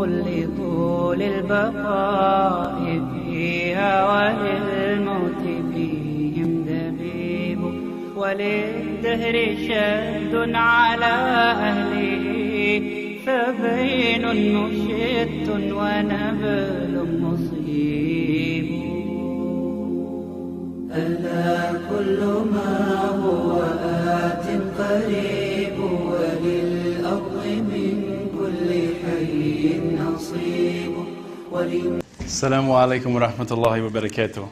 كل طول البقاء فيها وللموت فيهم دبيب وللدهر شد على أهله فبين مشت ونبل مصيب ألا كل ما هو آت قريب وللأرض من كل حي نصيب Assalamu alaikum wa rahmatullahi wa barakatuh.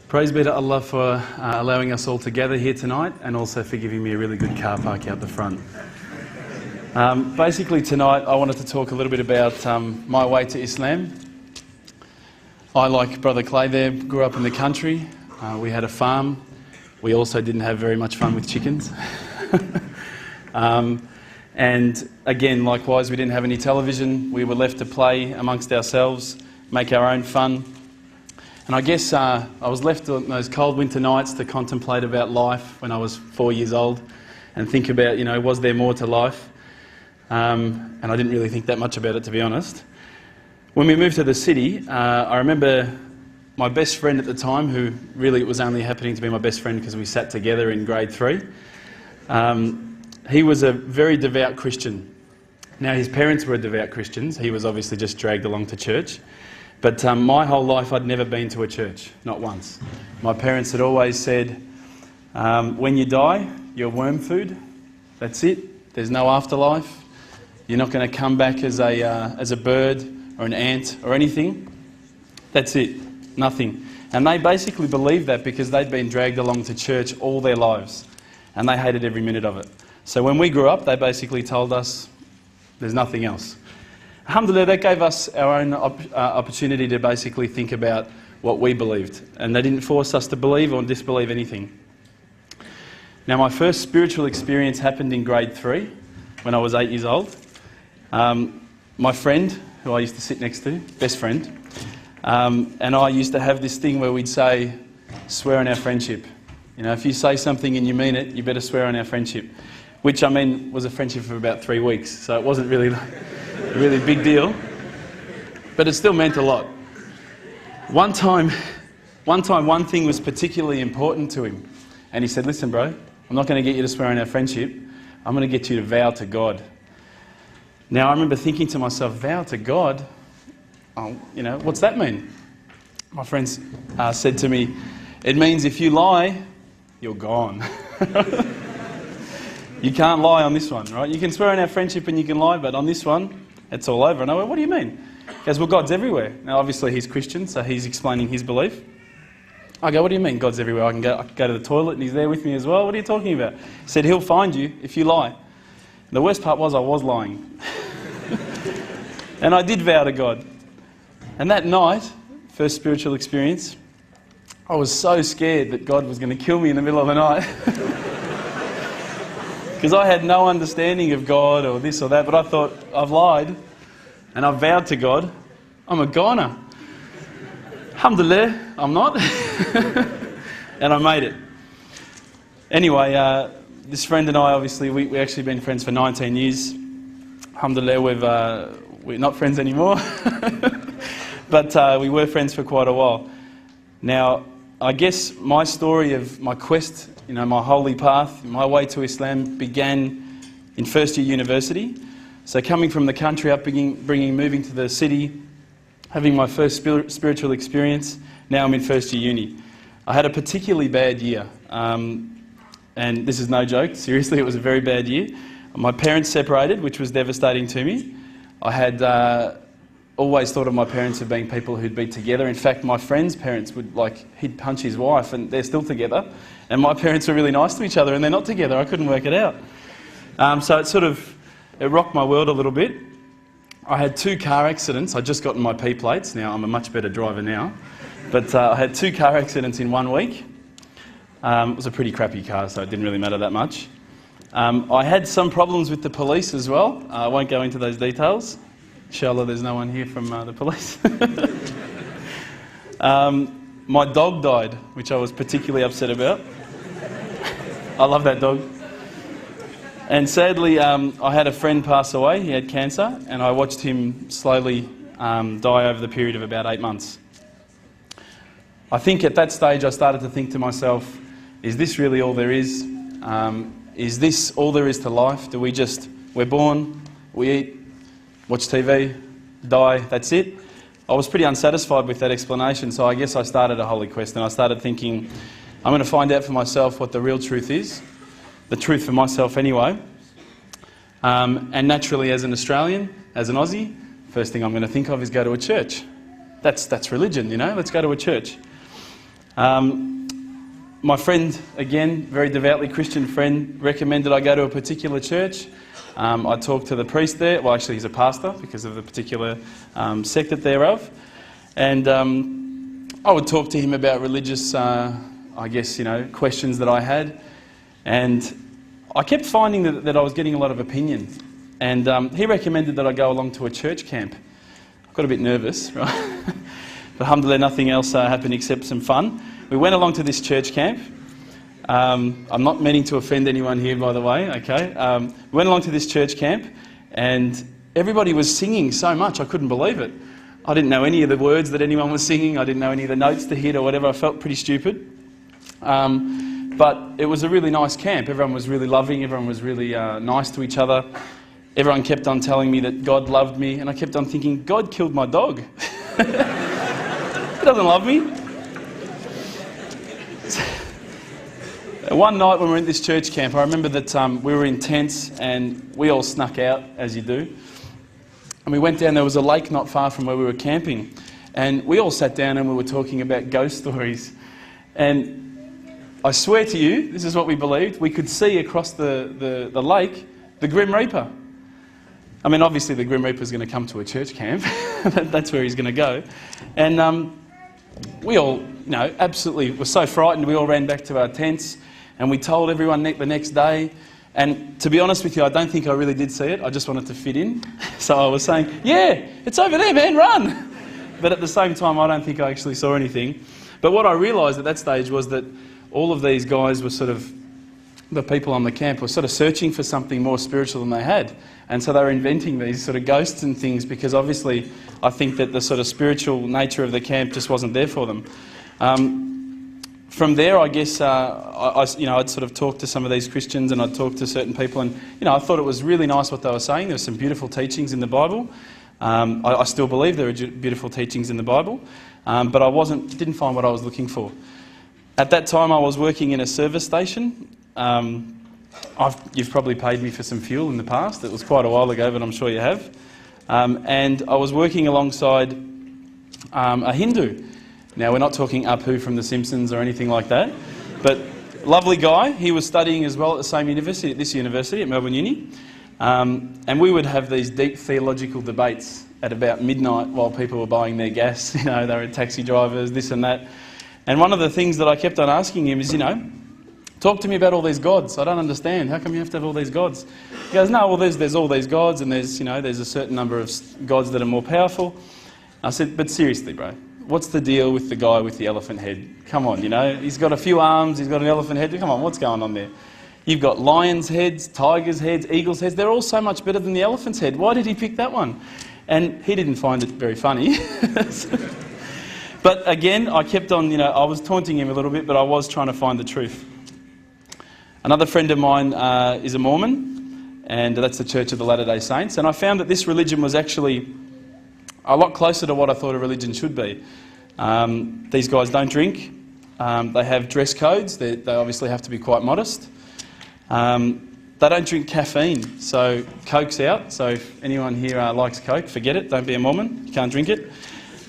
Praise be to Allah for allowing us all to gather here tonight and also for giving me a really good car park out the front. Basically tonight I wanted to talk a little bit about my way to Islam. I, like Brother Clay there, grew up in the country. We had a farm. We also didn't have very much fun with chickens. And again, likewise, we didn't have any television. We were left to play amongst ourselves, make our own fun. And I guess I was left on those cold winter nights to contemplate about life when I was 4 years old and think about, was there more to life? And I didn't really think that much about it, to be honest. When we moved to the city, I remember my best friend at the time, who really it was only happening to be my best friend because we sat together in grade 3. He was a very devout Christian. Now, his parents were devout Christians. He was obviously just dragged along to church. But my whole life, I'd never been to a church, not once. My parents had always said, when you die, you're worm food. That's it. There's no afterlife. You're not going to come back as a bird or an ant or anything. That's it. Nothing. And they basically believed that because they'd been dragged along to church all their lives. And they hated every minute of it. So when we grew up, they basically told us there's nothing else. Alhamdulillah, that gave us our own opportunity to basically think about what we believed. And they didn't force us to believe or disbelieve anything. Now, my first spiritual experience happened in grade 3 when I was 8 years old. My friend, who I used to sit next to, best friend, and I used to have this thing where we'd say, swear on our friendship. If you say something and you mean it, you better swear on our friendship. Which, was a friendship for about 3 weeks, so it wasn't really a really big deal. But it still meant a lot. One time, one thing was particularly important to him. And he said, listen, bro, I'm not going to get you to swear on our friendship. I'm going to get you to vow to God. Now, I remember thinking to myself, vow to God? What's that mean? My friends said to me, it means if you lie, you're gone. You can't lie on this one, right? You can swear on our friendship and you can lie, but on this one, it's all over. And I went, what do you mean? He goes, well, God's everywhere. Now, obviously, he's Christian, so he's explaining his belief. I go, what do you mean God's everywhere? I can go to the toilet and he's there with me as well. What are you talking about? He said, he'll find you if you lie. And the worst part was I was lying. And I did vow to God. And that night, first spiritual experience, I was so scared that God was going to kill me in the middle of the night. Because I had no understanding of God or this or that, but I thought, I've lied and I've vowed to God, I'm a goner. Alhamdulillah, I'm not. And I made it. Anyway, this friend and I, obviously, we actually been friends for 19 years. Alhamdulillah, we're not friends anymore. But we were friends for quite a while. Now, I guess my story of my quest, my holy path, my way to Islam began in first year university. So coming from the country up, moving to the city, having my first spiritual experience, now I'm in first year uni. I had a particularly bad year. And this is no joke, seriously, it was a very bad year. My parents separated, which was devastating to me. I had always thought of my parents as being people who'd be together. In fact, my friend's parents would, he'd punch his wife and they're still together. And my parents were really nice to each other and they're not together. I couldn't work it out. So it rocked my world a little bit. I had 2 car accidents. I'd just gotten my P plates. Now, I'm a much better driver now. But I had 2 car accidents in 1 week. It was a pretty crappy car, so it didn't really matter that much. I had some problems with the police as well. I won't go into those details. Inshallah, there's no one here from the police. My dog died, which I was particularly upset about. I love that dog. And sadly, I had a friend pass away. He had cancer, and I watched him slowly die over the period of about 8 months. I think at that stage I started to think to myself, is this really all there is? Is this all there is to life? We're born, we eat, watch TV, die, that's it? I was pretty unsatisfied with that explanation, so I guess I started a holy quest, and I started thinking, I'm going to find out for myself what the real truth is, the truth for myself anyway. And naturally, as an Australian, as an Aussie, first thing I'm going to think of is go to a church. That's religion, you know, let's go to a church. My friend, again, very devoutly Christian friend, recommended I go to a particular church. I talked to the priest there. Well, actually, he's a pastor because of the particular sect that they're of. And I would talk to him about religious, I guess, questions that I had. And I kept finding that I was getting a lot of opinion. And he recommended that I go along to a church camp. I got a bit nervous, right? But alhamdulillah, nothing else happened except some fun. We went along to this church camp. I'm not meaning to offend anyone here, by the way, okay? We went along to this church camp, and everybody was singing so much, I couldn't believe it. I didn't know any of the words that anyone was singing. I didn't know any of the notes to hit or whatever. I felt pretty stupid. But it was a really nice camp. Everyone was really loving. Everyone was really nice to each other. Everyone kept on telling me that God loved me, and I kept on thinking, God killed my dog. He doesn't love me. One night when we were in this church camp, I remember that we were in tents and we all snuck out, as you do. And we went down, there was a lake not far from where we were camping. And we all sat down and we were talking about ghost stories. And I swear to you, this is what we believed, we could see across the lake the Grim Reaper. I mean, obviously the Grim Reaper's going to come to a church camp. That's where he's going to go. And we all, absolutely were so frightened, we all ran back to our tents. And we told everyone the next day. And to be honest with you, I don't think I really did see it. I just wanted to fit in. So I was saying, yeah, it's over there, man, run. But at the same time, I don't think I actually saw anything. But what I realised at that stage was that all of these guys were the people on the camp were sort of searching for something more spiritual than they had. And so they were inventing these sort of ghosts and things because obviously I think that the sort of spiritual nature of the camp just wasn't there for them. From there, I guess, I'd sort of talk to some of these Christians and I'd talk to certain people and, I thought it was really nice what they were saying. There were some beautiful teachings in the Bible. I still believe there are beautiful teachings in the Bible, but I didn't find what I was looking for. At that time, I was working in a service station. You've probably paid me for some fuel in the past. It was quite a while ago, but I'm sure you have. And I was working alongside a Hindu. Now, we're not talking Apu from The Simpsons or anything like that, but lovely guy. He was studying as well at the same university, at this university, at Melbourne Uni. And we would have these deep theological debates at about midnight while people were buying their gas. They were taxi drivers, this and that. And one of the things that I kept on asking him is, talk to me about all these gods. I don't understand. How come you have to have all these gods? He goes, no, well, there's all these gods and there's a certain number of gods that are more powerful. I said, but seriously, bro. What's the deal with the guy with the elephant head? Come on, he's got a few arms, he's got an elephant head. Come on, what's going on there? You've got lions' heads, tigers' heads, eagles' heads. They're all so much better than the elephant's head. Why did he pick that one? And he didn't find it very funny. But again, I kept on, I was taunting him a little bit, but I was trying to find the truth. Another friend of mine is a Mormon, and that's the Church of the Latter-day Saints. And I found that this religion was actually a lot closer to what I thought a religion should be. These guys don't drink. They have dress codes. They obviously have to be quite modest. They don't drink caffeine, so Coke's out. So if anyone here likes Coke, forget it. Don't be a Mormon. You can't drink it.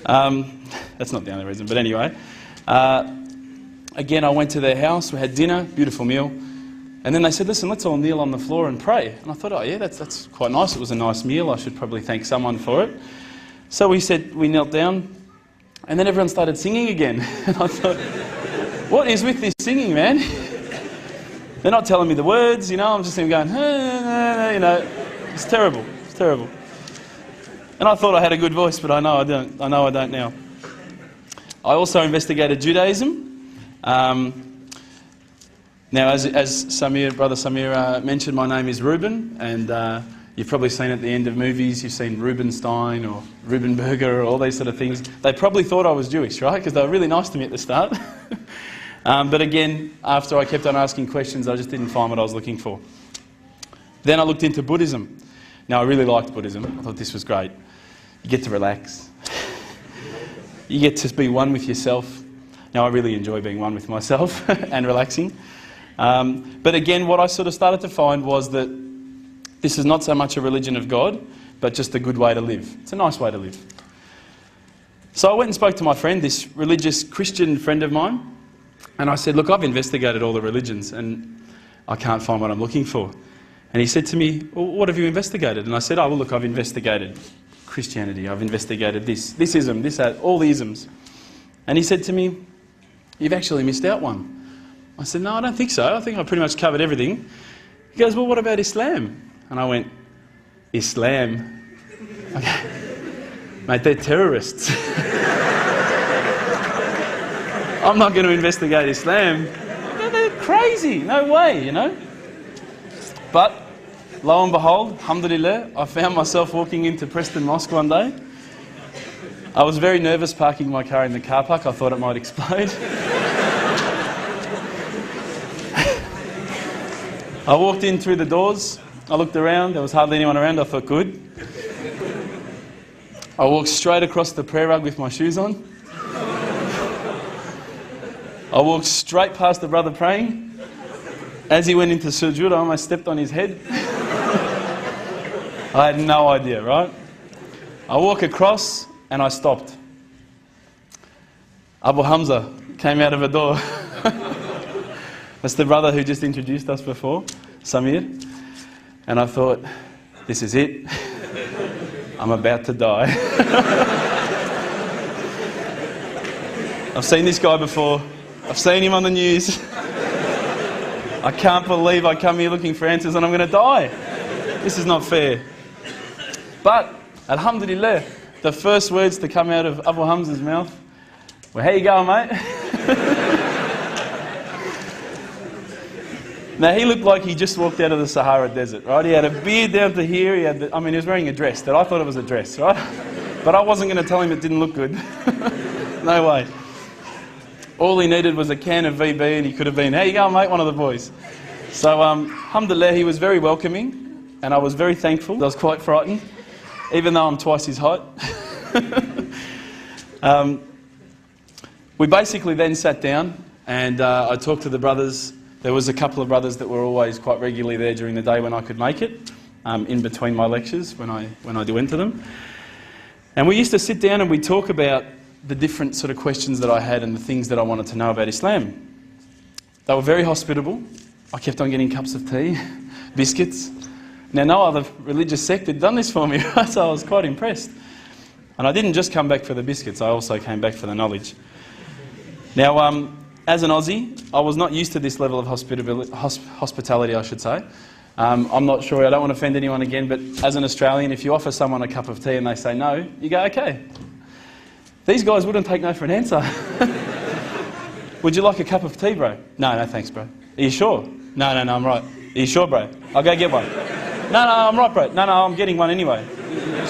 That's not the only reason, but anyway. Again, I went to their house. We had dinner, beautiful meal. And then they said, listen, let's all kneel on the floor and pray. And I thought, oh yeah, that's quite nice. It was a nice meal. I should probably thank someone for it. So we knelt down, and then everyone started singing again. And I thought, what is with this singing, man? They're not telling me the words, I'm just going, it's terrible, it's terrible. And I thought I had a good voice, but I know I don't now. I also investigated Judaism. Now, as Brother Samir mentioned, my name is Reuben, and you've probably seen at the end of movies, you've seen Reubenstein or Reubenberger or all these sort of things. They probably thought I was Jewish, right? Because they were really nice to me at the start. But again, after I kept on asking questions, I just didn't find what I was looking for. Then I looked into Buddhism. Now, I really liked Buddhism. I thought this was great. You get to relax. You get to be one with yourself. Now, I really enjoy being one with myself and relaxing. But again, what I sort of started to find was that this is not so much a religion of God, but just a good way to live. It's a nice way to live. So I went and spoke to my friend, this religious Christian friend of mine, and I said, look, I've investigated all the religions and I can't find what I'm looking for. And he said to me, well, what have you investigated? And I said, oh, well, look, I've investigated Christianity, I've investigated this ism, this, that, all the isms. And he said to me, you've actually missed out one. I said, no, I don't think so. I think I've pretty much covered everything. He goes, well, what about Islam? And I went, Islam? Okay. Mate, they're terrorists. I'm not going to investigate Islam. They're crazy. No way, you know. But lo and behold, alhamdulillah, I found myself walking into Preston Mosque one day. I was very nervous parking my car in the car park. I thought it might explode. I walked in through the doors. I looked around. There was hardly anyone around. I thought, good. I walked straight across the prayer rug with my shoes on. I walked straight past the brother praying. As he went into sujood, I almost stepped on his head. I had no idea, right? I walk across and I stopped. Abu Hamza came out of a door. That's the brother who just introduced us before, Samir. And I thought, this is it. I'm about to die. I've seen this guy before. I've seen him on the news. I can't believe I come here looking for answers and I'm going to die. This is not fair. But, alhamdulillah, the first words to come out of Abu Hamza's mouth were, how you going, mate? Now, he looked like he just walked out of the Sahara Desert, right? He had a beard down to here. He was wearing a dress that I thought it was a dress, right? But I wasn't going to tell him it didn't look good. No way. All he needed was a can of VB and he could have been, how you going, mate? One of the boys. So, alhamdulillah, he was very welcoming and I was very thankful. I was quite frightened, even though I'm twice his height. We basically then sat down and I talked to the brothers. There was a couple of brothers that were always quite regularly there during the day when I could make it, in between my lectures when I do enter them. And we used to sit down and we'd talk about the different sort of questions that I had and the things that I wanted to know about Islam. They were very hospitable. I kept on getting cups of tea, biscuits. Now, no other religious sect had done this for me, right? So I was quite impressed. And I didn't just come back for the biscuits, I also came back for the knowledge. Now, as an Aussie, I was not used to this level of hospitality, I should say. I'm not sure, I don't want to offend anyone again, but as an Australian, if you offer someone a cup of tea and they say no, you go, okay. These guys wouldn't take no for an answer. Would you like a cup of tea, bro? No, thanks, bro. Are you sure? No, I'm right. Are you sure, bro? I'll go get one. No, I'm right, bro. No, I'm getting one anyway.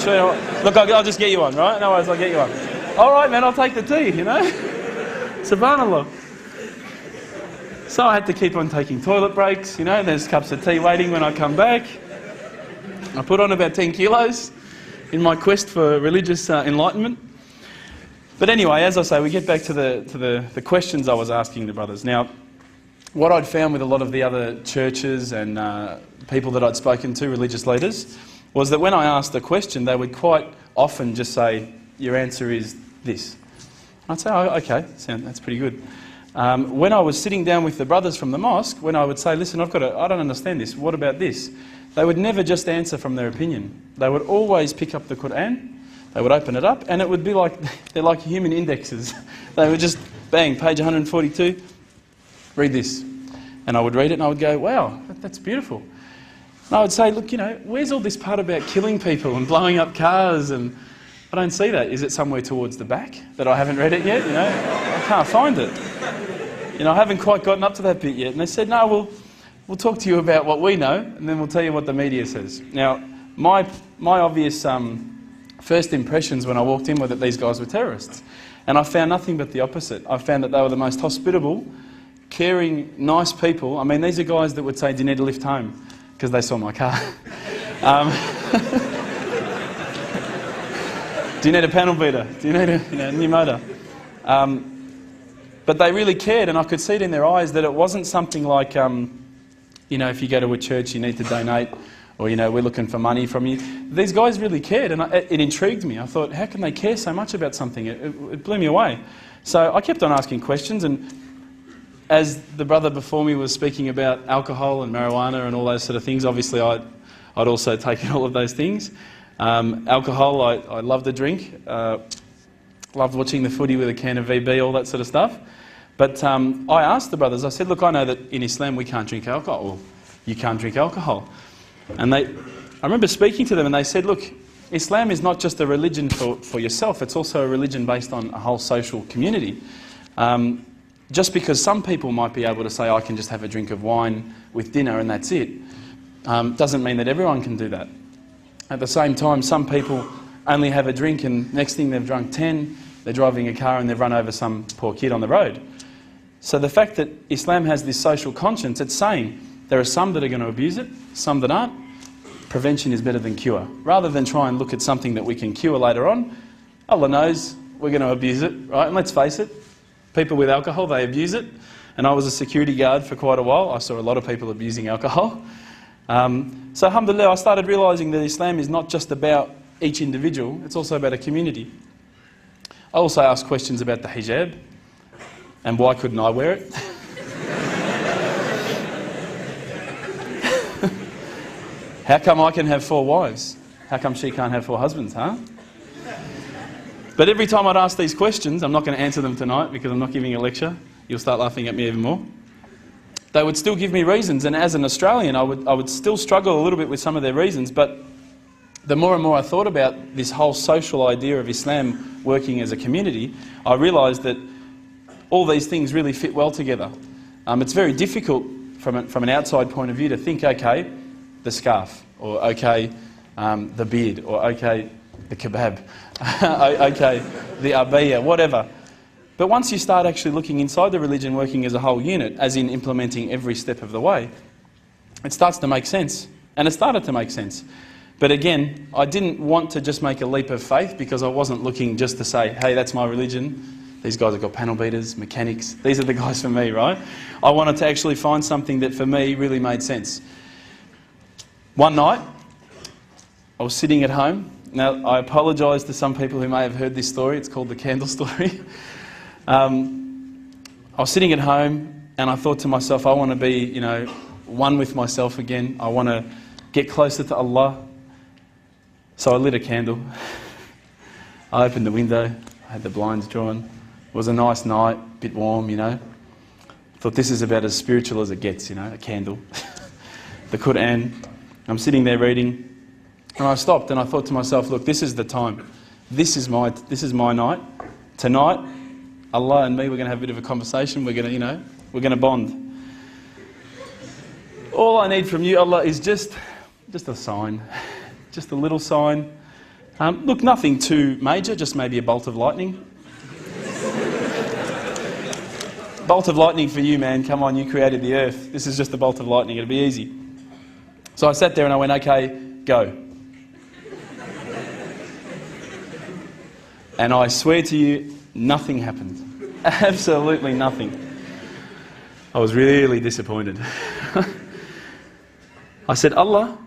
Sure. Look, I'll just get you one, right? No worries, I'll get you one. All right, man, I'll take the tea, you know? Subhanallah. So I had to keep on taking toilet breaks, you know, there's cups of tea waiting when I come back. I put on about 10 kilos in my quest for religious enlightenment. But anyway, as I say, we get back to the questions I was asking the brothers. Now, what I'd found with a lot of the other churches and people that I'd spoken to, religious leaders, was that when I asked a question, they would quite often just say, your answer is this. I'd say, oh, okay, that's pretty good. When I was sitting down with the brothers from the mosque, when I would say, listen, I don't understand this, what about this? They would never just answer from their opinion. They would always pick up the Quran, they would open it up, and it would be like, they're like human indexes. They would just, bang, page 142, read this. And I would read it and I would go, wow, that's beautiful. And I would say, look, you know, where's all this part about killing people and blowing up cars? And I don't see that. Is it somewhere towards the back that I haven't read it yet? You know, I can't find it. I haven't quite gotten up to that bit yet. And they said, no, we'll talk to you about what we know, and then we'll tell you what the media says. Now, my obvious first impressions when I walked in were that these guys were terrorists. And I found nothing but the opposite. I found that they were the most hospitable, caring, nice people. I mean, these are guys that would say, do you need a lift home? Because they saw my car. Do you need a panel beater? Do you need a new motor? But they really cared, and I could see it in their eyes that it wasn't something like, if you go to a church, you need to donate, or, we're looking for money from you. These guys really cared, and it intrigued me. I thought, how can they care so much about something? It blew me away. So I kept on asking questions, and as the brother before me was speaking about alcohol and marijuana and all those sort of things, obviously I'd also taken all of those things. Alcohol, I loved to drink. Loved watching the footy with a can of VB, all that sort of stuff. But I asked the brothers, I said, look, I know that in Islam we can't drink alcohol. Well, you can't drink alcohol. And I remember speaking to them, and they said, look, Islam is not just a religion for yourself, it's also a religion based on a whole social community. Just because some people might be able to say, I can just have a drink of wine with dinner and that's it, doesn't mean that everyone can do that. At the same time, some people only have a drink and next thing they've drunk 10, they're driving a car and they've run over some poor kid on the road. So the fact that Islam has this social conscience, it's saying there are some that are going to abuse it, some that aren't. Prevention is better than cure. Rather than try and look at something that we can cure later on, Allah knows we're going to abuse it, right? And let's face it, people with alcohol, they abuse it. And I was a security guard for quite a while. I saw a lot of people abusing alcohol. So alhamdulillah, I started realising that Islam is not just about each individual, it's also about a community. I also asked questions about the hijab and why couldn't I wear it. How come I can have 4 wives? How come she can't have 4 husbands, huh? But every time I'd ask these questions, I'm not going to answer them tonight because I'm not giving a lecture. You'll start laughing at me even more. They would still give me reasons, and as an Australian I would still struggle a little bit with some of their reasons, but the more and more I thought about this whole social idea of Islam working as a community, I realised that all these things really fit well together. It's very difficult from an outside point of view to think, okay, the scarf, or okay, the beard, or okay, the kebab, okay, the abaya, whatever. But once you start actually looking inside the religion working as a whole unit, as in implementing every step of the way, it starts to make sense. And it started to make sense. But again, I didn't want to just make a leap of faith because I wasn't looking just to say, hey, that's my religion. These guys have got panel beaters, mechanics. These are the guys for me, right? I wanted to actually find something that for me really made sense. One night, I was sitting at home. Now, I apologise to some people who may have heard this story. It's called the candle story. I was sitting at home and I thought to myself, I want to be, one with myself again. I want to get closer to Allah. So I lit a candle. I opened the window. I had the blinds drawn. It was a nice night, a bit warm, Thought this is about as spiritual as it gets, a candle. The Quran. I'm sitting there reading. And I stopped and I thought to myself, look, this is the time. This is my night. Tonight, Allah and me, we're going to have a bit of a conversation. We're going to, we're going to bond. All I need from you, Allah, is just a sign. Just a little sign. Look, nothing too major, just maybe a bolt of lightning. Bolt of lightning for you, man. Come on, you created the earth. This is just a bolt of lightning. It'll be easy. So I sat there and I went, okay, go. And I swear to you, nothing happened. Absolutely nothing. I was really disappointed. I said, Allah,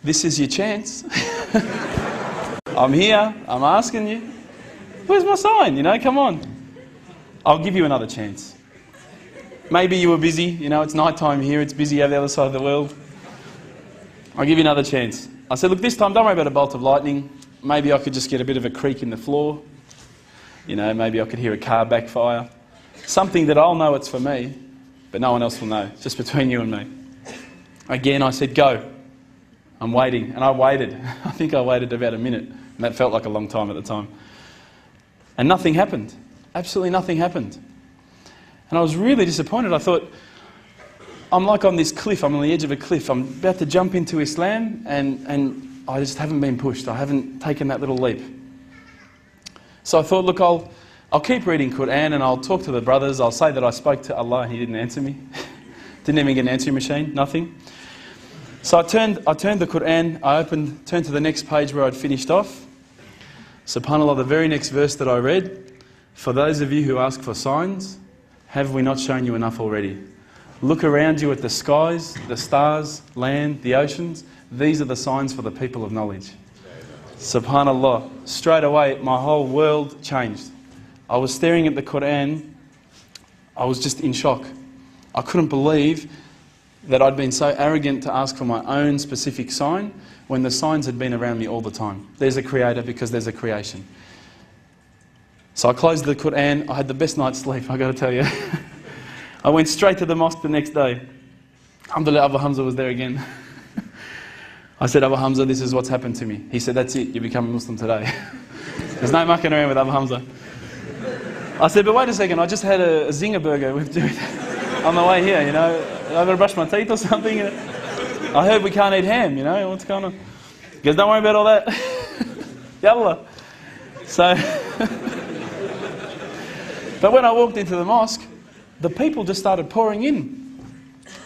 this is your chance. I'm here, I'm asking you. Where's my sign? Come on. I'll give you another chance. Maybe you were busy, it's night time here, it's busy over the other side of the world. I'll give you another chance. I said, look, this time don't worry about a bolt of lightning. Maybe I could just get a bit of a creak in the floor. Maybe I could hear a car backfire. Something that I'll know it's for me, but no one else will know. It's just between you and me. Again, I said, go. I'm waiting. And I waited. I think I waited about a minute. And that felt like a long time at the time. And nothing happened. Absolutely nothing happened. And I was really disappointed. I thought, I'm like on this cliff, I'm on the edge of a cliff, I'm about to jump into Islam, and I just haven't been pushed, I haven't taken that little leap. So I thought, look, I'll keep reading Quran and I'll talk to the brothers, I'll say that I spoke to Allah and He didn't answer me. Didn't even get an answering machine, nothing. So I turned the Quran, turned to the next page where I'd finished off. SubhanAllah, the very next verse that I read, for those of you who ask for signs, have we not shown you enough already? Look around you at the skies, the stars, land, the oceans. These are the signs for the people of knowledge. SubhanAllah. Straight away, my whole world changed. I was staring at the Quran. I was just in shock. I couldn't believe that I'd been so arrogant to ask for my own specific sign when the signs had been around me all the time. There's a creator because there's a creation. So I closed the Quran. I had the best night's sleep, I got to tell you. I went straight to the mosque the next day. Alhamdulillah, Abu Hamza was there again. I said, Abu Hamza, this is what's happened to me. He said, that's it, you become a Muslim today. There's no mucking around with Abu Hamza. I said, but wait a second, I just had a zinger burger with Jude on the way here, you know. I've got to brush my teeth or something. I heard we can't eat ham, you know, what's going on? He goes, don't worry about all that. Yallah. So, but when I walked into the mosque, the people just started pouring in.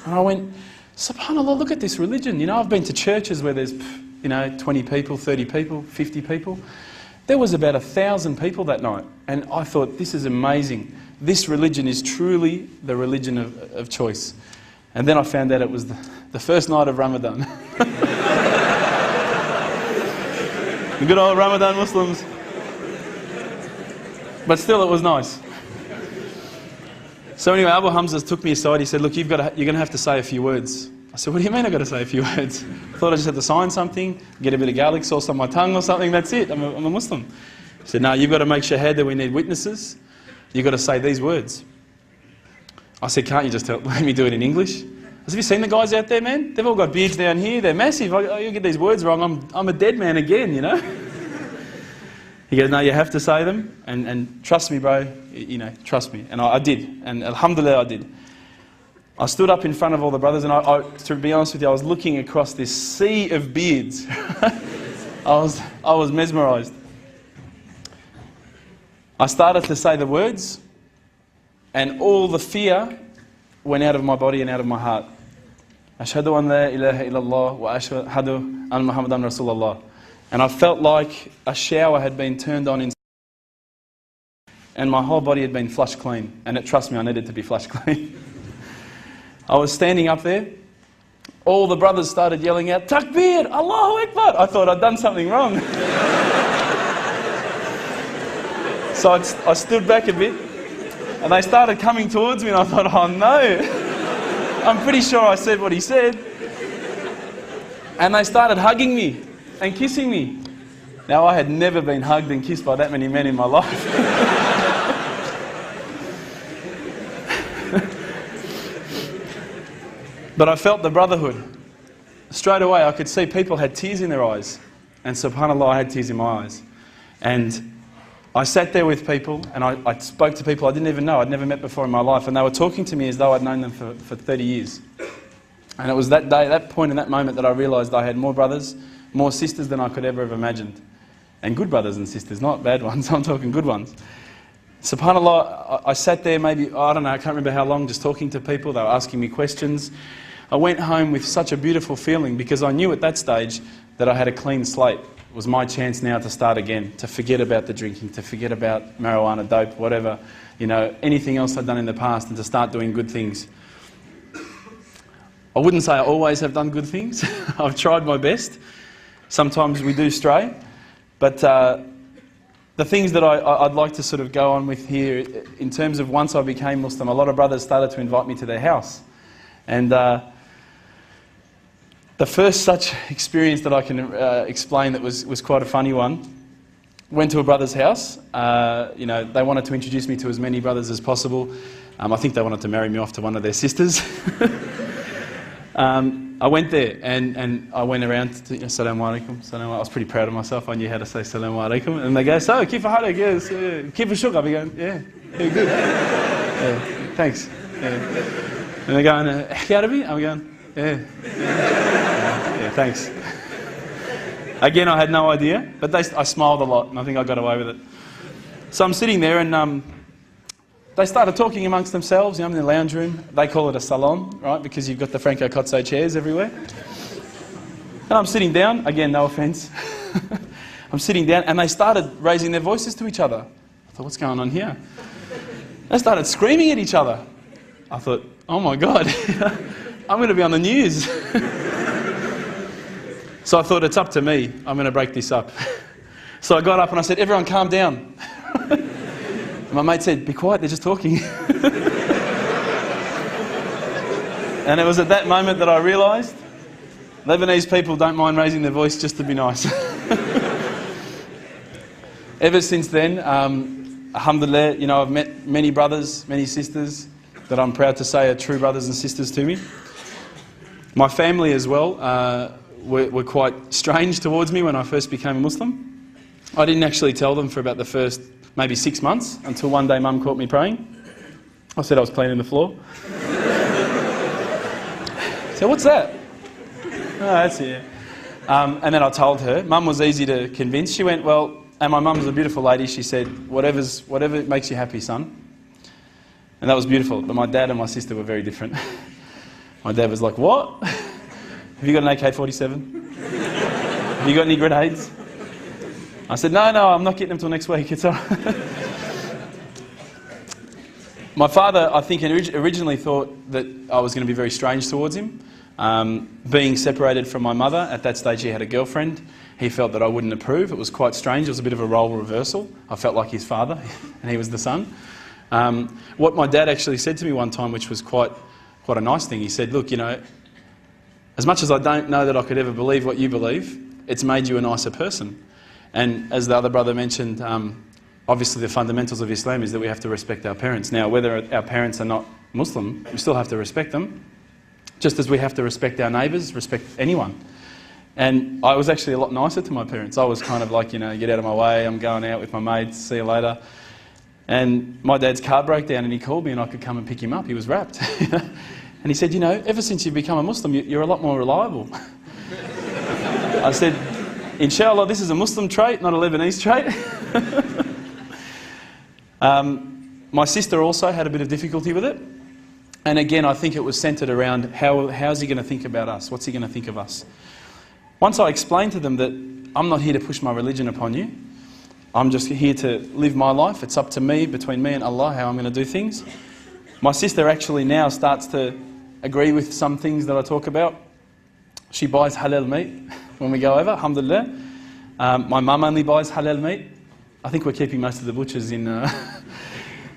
And I went, SubhanAllah, look at this religion. You know, I've been to churches where there's, 20 people, 30 people, 50 people. There was about 1,000 people that night. And I thought, this is amazing. This religion is truly the religion of choice. And then I found out it was the first night of Ramadan. The good old Ramadan Muslims. But still, it was nice. So anyway, Abu Hamza took me aside. He said, look, you're going to have to say a few words. I said, what do you mean I've got to say a few words? I thought I just had to sign something, get a bit of garlic sauce on my tongue or something, that's it, I'm a Muslim. He said, no, you've got to make shahada, we need witnesses. You've got to say these words. I said, can't you just let me do it in English? I said, have you seen the guys out there, man? They've all got beards down here, they're massive. You get these words wrong, I'm a dead man again, you know? He goes, no, you have to say them, and trust me, bro, trust me. And I did, and alhamdulillah I did. I stood up in front of all the brothers, and to be honest with you, I was looking across this sea of beards. I was mesmerised. I started to say the words, and all the fear went out of my body and out of my heart. Ashhadu an la ilaha illallah wa ashhadu an Muhammadan Rasulullah. And I felt like a shower had been turned on inside, and my whole body had been flushed clean. And trust me, I needed to be flushed clean. I was standing up there. All the brothers started yelling out, Takbir, Allahu Akbar. I thought I'd done something wrong. So I stood back a bit, and they started coming towards me, and I thought, oh no. I'm pretty sure I said what he said. And they started hugging me and kissing me. Now, I had never been hugged and kissed by that many men in my life. But I felt the brotherhood. Straight away, I could see people had tears in their eyes. And subhanAllah, I had tears in my eyes. And I sat there with people, and I spoke to people I didn't even know, I'd never met before in my life. And they were talking to me as though I'd known them for 30 years. And it was that day, that point in that moment that I realised I had more brothers, more sisters than I could ever have imagined. And good brothers and sisters, not bad ones, I'm talking good ones. SubhanAllah, I sat there maybe, I don't know, I can't remember how long, just talking to people. They were asking me questions. I went home with such a beautiful feeling because I knew at that stage that I had a clean slate. It was my chance now to start again, to forget about the drinking, to forget about marijuana, dope, whatever, anything else I'd done in the past, and to start doing good things. I wouldn't say I always have done good things. I've tried my best. Sometimes we do stray. But the things that I'd like to sort of go on with here, in terms of once I became Muslim, a lot of brothers started to invite me to their house. And the first such experience that I can explain that was quite a funny one, went to a brother's house. They wanted to introduce me to as many brothers as possible. I think they wanted to marry me off to one of their sisters. I went there and I went around to Assalamu alaikum. I was pretty proud of myself. I knew how to say Assalamu alaikum. And they go, so, kifa halak? Yes, kifa shukr? I go, yeah, good. Yeah. thanks. Yeah. And they're going, Hkiarabi? I'm going, yeah. Yeah, thanks. Again, I had no idea, but I smiled a lot, and I think I got away with it. So I'm sitting there, and they started talking amongst themselves, in the lounge room. They call it a salon, right, because you've got the Franco Cozzo chairs everywhere. And I'm sitting down, again, no offence. I'm sitting down, and they started raising their voices to each other. I thought, what's going on here? They started screaming at each other. I thought, oh my God, I'm going to be on the news. So I thought, it's up to me. I'm going to break this up. So I got up and I said, everyone calm down. And my mate said, be quiet, they're just talking. And it was at that moment that I realised Lebanese people don't mind raising their voice just to be nice. Ever since then, alhamdulillah, I've met many brothers, many sisters that I'm proud to say are true brothers and sisters to me. My family as well were quite strange towards me when I first became a Muslim. I didn't actually tell them for about the first maybe 6 months, until one day Mum caught me praying. I said I was cleaning the floor. So what's that? Oh, that's it. And then I told her. Mum was easy to convince. She went, well, and my mum's a beautiful lady. She said, whatever makes you happy, son. And that was beautiful. But my dad and my sister were very different. My dad was like, what? Have you got an AK-47? Have you got any grenades? I said, no, I'm not getting them till next week. It's all right. My father, I think, originally thought that I was going to be very strange towards him. Being separated from my mother, at that stage he had a girlfriend. He felt that I wouldn't approve. It was quite strange. It was a bit of a role reversal. I felt like his father, and he was the son. What my dad actually said to me one time, which was quite a nice thing, he said, look, as much as I don't know that I could ever believe what you believe, it's made you a nicer person. And as the other brother mentioned, obviously the fundamentals of Islam is that we have to respect our parents. Now, whether our parents are not Muslim, we still have to respect them, just as we have to respect our neighbours, respect anyone. And I was actually a lot nicer to my parents. I was kind of like, get out of my way, I'm going out with my mates, see you later. And my dad's car broke down and he called me and I could come and pick him up. He was wrapped. And he said, ever since you've become a Muslim, you're a lot more reliable. I said, inshallah, this is a Muslim trait, not a Lebanese trait. My sister also had a bit of difficulty with it. And again, I think it was centred around how's he going to think about us? What's he going to think of us? Once I explained to them that I'm not here to push my religion upon you. I'm just here to live my life. It's up to me, between me and Allah, how I'm going to do things. My sister actually now starts to agree with some things that I talk about. She buys halal meat when we go over, alhamdulillah. My mum only buys halal meat. I think we're keeping most of the butchers in,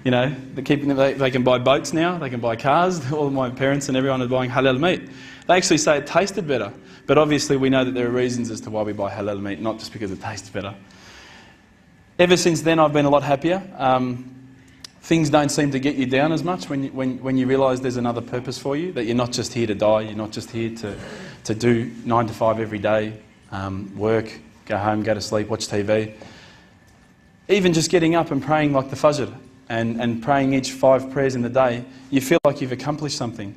they're keeping them, they can buy boats now, they can buy cars. All of my parents and everyone are buying halal meat. They actually say it tasted better. But obviously we know that there are reasons as to why we buy halal meat, not just because it tastes better. Ever since then, I've been a lot happier. Things don't seem to get you down as much when you realise there's another purpose for you, that you're not just here to die, you're not just here to do 9 to 5 every day, work, go home, go to sleep, watch TV. Even just getting up and praying like the Fajr and praying each 5 prayers in the day, you feel like you've accomplished something.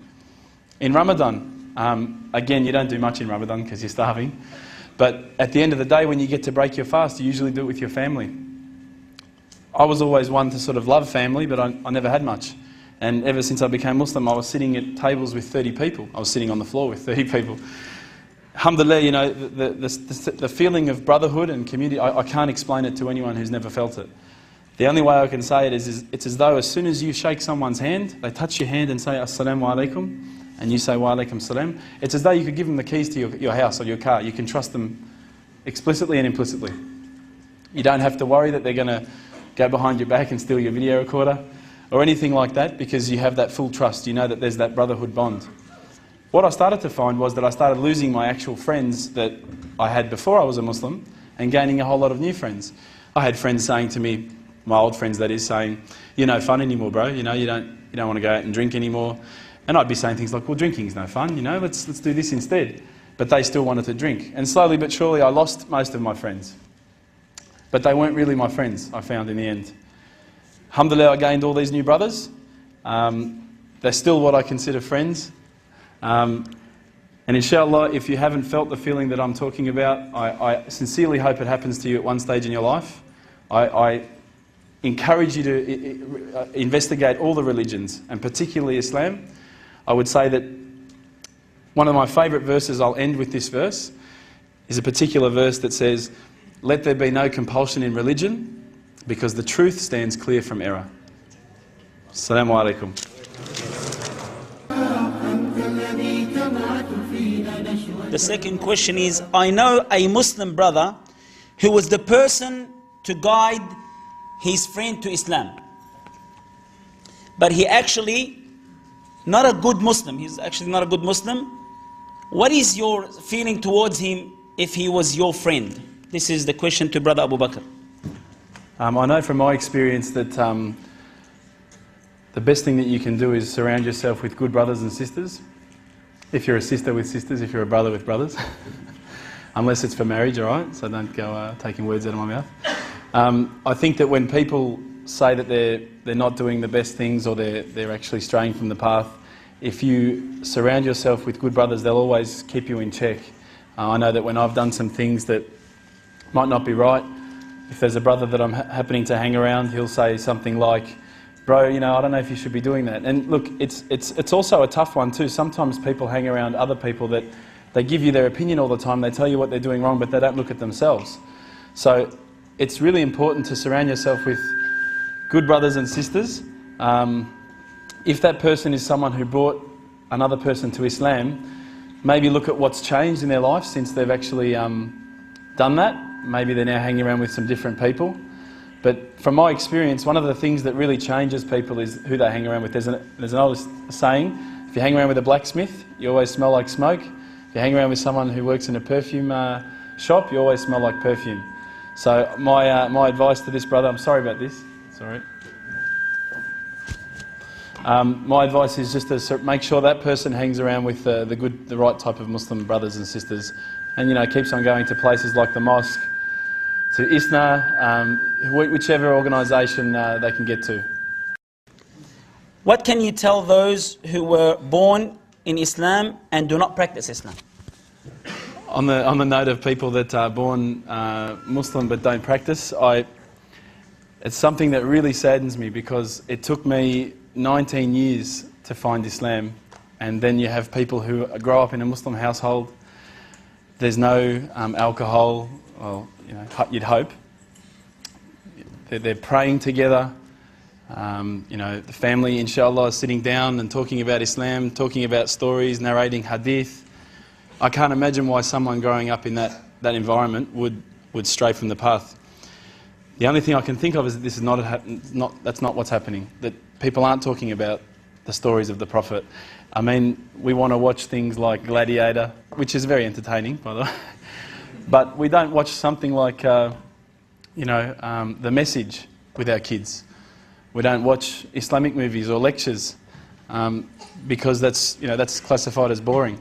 In Ramadan, again, you don't do much in Ramadan because you're starving, but at the end of the day, when you get to break your fast, you usually do it with your family. I was always one to sort of love family, but I never had much. And ever since I became Muslim, I was sitting at tables with 30 people. I was sitting on the floor with 30 people. Alhamdulillah, the feeling of brotherhood and community, I can't explain it to anyone who's never felt it. The only way I can say it is it's as though as soon as you shake someone's hand, they touch your hand and say, Assalamu alaikum, and you say, Wa alaikum salam. It's as though you could give them the keys to your house or your car. You can trust them explicitly and implicitly. You don't have to worry that they're going to go behind your back and steal your video recorder or anything like that, because you have that full trust. You know that there's that brotherhood bond. What I started to find was that I started losing my actual friends that I had before I was a Muslim and gaining a whole lot of new friends. I had friends saying to me, my old friends that is, saying, you're no fun anymore, bro. You don't want to go out and drink anymore. And I'd be saying things like, well, drinking's no fun, let's do this instead. But they still wanted to drink. And slowly but surely I lost most of my friends. But they weren't really my friends, I found in the end. Alhamdulillah, I gained all these new brothers. They're still what I consider friends. And inshallah, if you haven't felt the feeling that I'm talking about, I sincerely hope it happens to you at one stage in your life. I encourage you to investigate all the religions, and particularly Islam. I would say that one of my favourite verses, I'll end with this verse, is a particular verse that says, "Let there be no compulsion in religion, because the truth stands clear from error." Assalamu alaikum. The second question is, I know a Muslim brother who was the person to guide his friend to Islam. But he actually not a good Muslim. He's actually not a good Muslim. What is your feeling towards him if he was your friend? This is the question to Brother Abu Bakr. I know from my experience that the best thing that you can do is surround yourself with good brothers and sisters. If you're a sister with sisters, if you're a brother with brothers. Unless it's for marriage, all right? So don't go taking words out of my mouth. I think that when people say that they're not doing the best things, or they're actually straying from the path, if you surround yourself with good brothers, they'll always keep you in check. I know that when I've done some things that might not be right, if there's a brother that I'm happening to hang around, he'll say something like, "Bro, you know, I don't know if you should be doing that." And look, it's also a tough one too. Sometimes people hang around other people that they give you their opinion all the time, they tell you what they're doing wrong, but they don't look at themselves. So it's really important to surround yourself with good brothers and sisters. If that person is someone who brought another person to Islam, maybe look at what's changed in their life since they've actually done that. Maybe they're now hanging around with some different people. But from my experience, one of the things that really changes people is who they hang around with. There's an old saying, if you hang around with a blacksmith, you always smell like smoke. If you hang around with someone who works in a perfume shop, you always smell like perfume. So my advice to this brother, I'm sorry about this, sorry. My advice is just to make sure that person hangs around with the right type of Muslim brothers and sisters, and you know, keeps on going to places like the mosque, to ISNA, whichever organisation they can get to. What can you tell those who were born in Islam and do not practice Islam? On the note of people that are born Muslim but don't practice, it's something that really saddens me, because it took me 19 years to find Islam, and then you have people who grow up in a Muslim household. There's no alcohol, well, you know, you'd hope. They're praying together. You know, the family, inshallah, is sitting down and talking about Islam, talking about stories, narrating hadith. I can't imagine why someone growing up in that environment would stray from the path. The only thing I can think of is that this is that's not what's happening. That people aren't talking about the stories of the Prophet. I mean, we want to watch things like Gladiator, which is very entertaining, by the way. But we don't watch something like, The Message with our kids. We don't watch Islamic movies or lectures because that's classified as boring.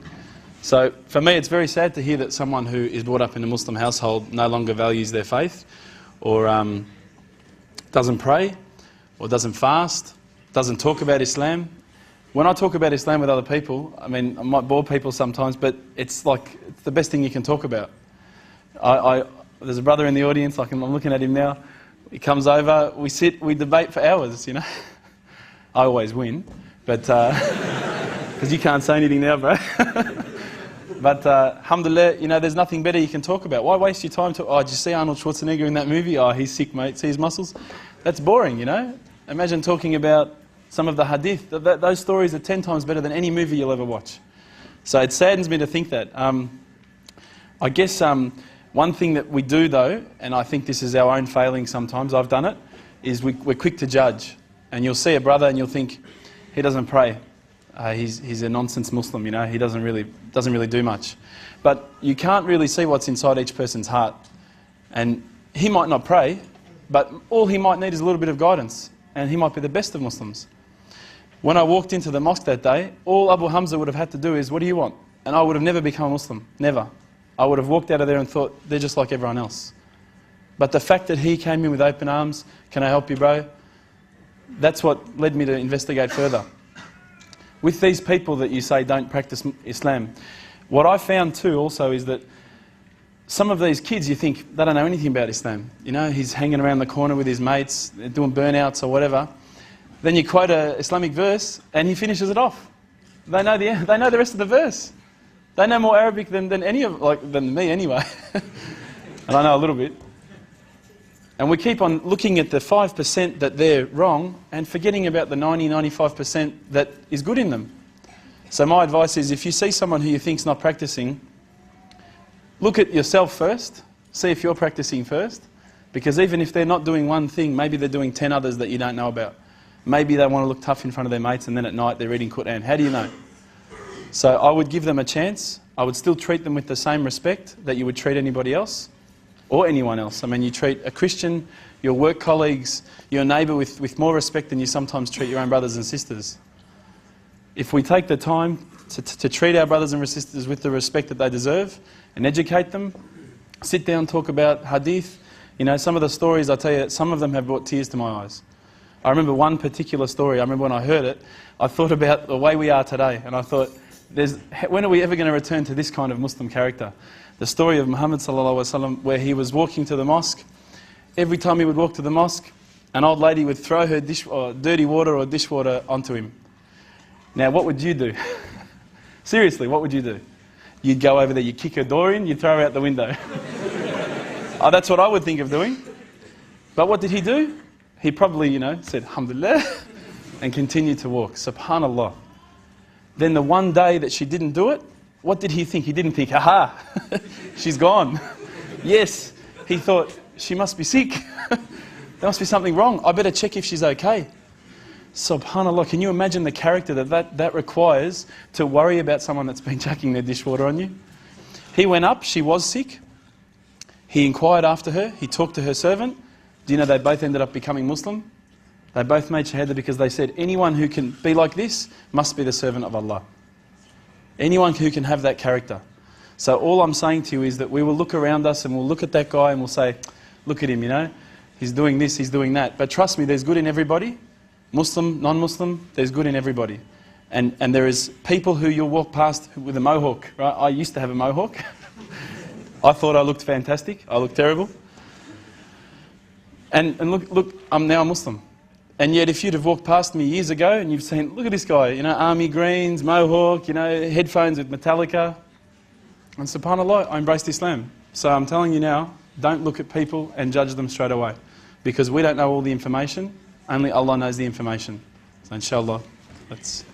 So for me, it's very sad to hear that someone who is brought up in a Muslim household no longer values their faith, or doesn't pray, or doesn't fast, doesn't talk about Islam. When I talk about Islam with other people, I mean, I might bore people sometimes, but it's the best thing you can talk about. There's a brother in the audience, I'm looking at him now. He comes over, we sit, we debate for hours, you know. I always win, but because you can't say anything now, bro. But alhamdulillah, you know, there's nothing better you can talk about. Why waste your time to, did you see Arnold Schwarzenegger in that movie? Oh, he's sick, mate. See his muscles? That's boring, you know. Imagine talking about some of the hadith. Those stories are 10 times better than any movie you'll ever watch. So it saddens me to think that. I guess one thing that we do though, and I think this is our own failing sometimes, I've done it, is we're quick to judge. And you'll see a brother and you'll think, he doesn't pray. He's a nonsense Muslim, you know, he doesn't really do much. But you can't really see what's inside each person's heart. And he might not pray, but all he might need is a little bit of guidance. And he might be the best of Muslims. When I walked into the mosque that day, all Abu Hamza would have had to do is, "What do you want?" And I would have never become a Muslim, never. I would have walked out of there and thought, they're just like everyone else. But the fact that he came in with open arms, "Can I help you, bro?" That's what led me to investigate further. With these people that you say don't practice Islam, what I found too also is that some of these kids, you think they don't know anything about Islam. You know, he's hanging around the corner with his mates, they're doing burnouts or whatever. Then you quote an Islamic verse and he finishes it off. They know the rest of the verse. They know more Arabic than me anyway. And I know a little bit. And we keep on looking at the 5% that they're wrong and forgetting about the 95% that is good in them. So my advice is, if you see someone who you think's not practicing, look at yourself first, see if you're practicing first, because even if they're not doing one thing, maybe they're doing 10 others that you don't know about. Maybe they want to look tough in front of their mates and then at night they're reading Quran. How do you know? So I would give them a chance. I would still treat them with the same respect that you would treat anybody else or anyone else. I mean, you treat a Christian, your work colleagues, your neighbour with more respect than you sometimes treat your own brothers and sisters. If we take the time to treat our brothers and sisters with the respect that they deserve and educate them, sit down, talk about hadith. You know, some of the stories, I tell you, some of them have brought tears to my eyes. I remember one particular story. I remember when I heard it, I thought about the way we are today, and I thought, when are we ever going to return to this kind of Muslim character? The story of Muhammad sallallahu alaihi wasallam, where he was walking to the mosque. Every time he would walk to the mosque, an old lady would throw her dirty water or dishwater onto him. Now, what would you do? Seriously, what would you do? You'd go over there, you'd kick her door in, you'd throw her out the window. Oh, that's what I would think of doing. But what did he do? He probably, you know, said, Alhamdulillah, and continued to walk. Subhanallah. Then the one day that she didn't do it, what did he think? He didn't think, aha, she's gone. Yes, he thought, she must be sick. There must be something wrong. I better check if she's okay. Subhanallah, can you imagine the character that requires to worry about someone that's been chucking their dishwater on you? He went up, she was sick. He inquired after her, he talked to her servant. Do you know they both ended up becoming Muslim? They both made Shahada because they said, anyone who can be like this must be the servant of Allah. Anyone who can have that character. So all I'm saying to you is that we will look around us and we'll look at that guy and we'll say, look at him, you know, he's doing this, he's doing that. But trust me, there's good in everybody. Muslim, non-Muslim, there's good in everybody. And there is people who you'll walk past with a mohawk, right? I used to have a mohawk. I thought I looked fantastic. I looked terrible. And look, I'm now a Muslim. And yet if you'd have walked past me years ago and you've seen, look at this guy, you know, army greens, mohawk, you know, headphones with Metallica. And subhanAllah, I embraced Islam. So I'm telling you now, don't look at people and judge them straight away. Because we don't know all the information. Only Allah knows the information. So inshallah, let's...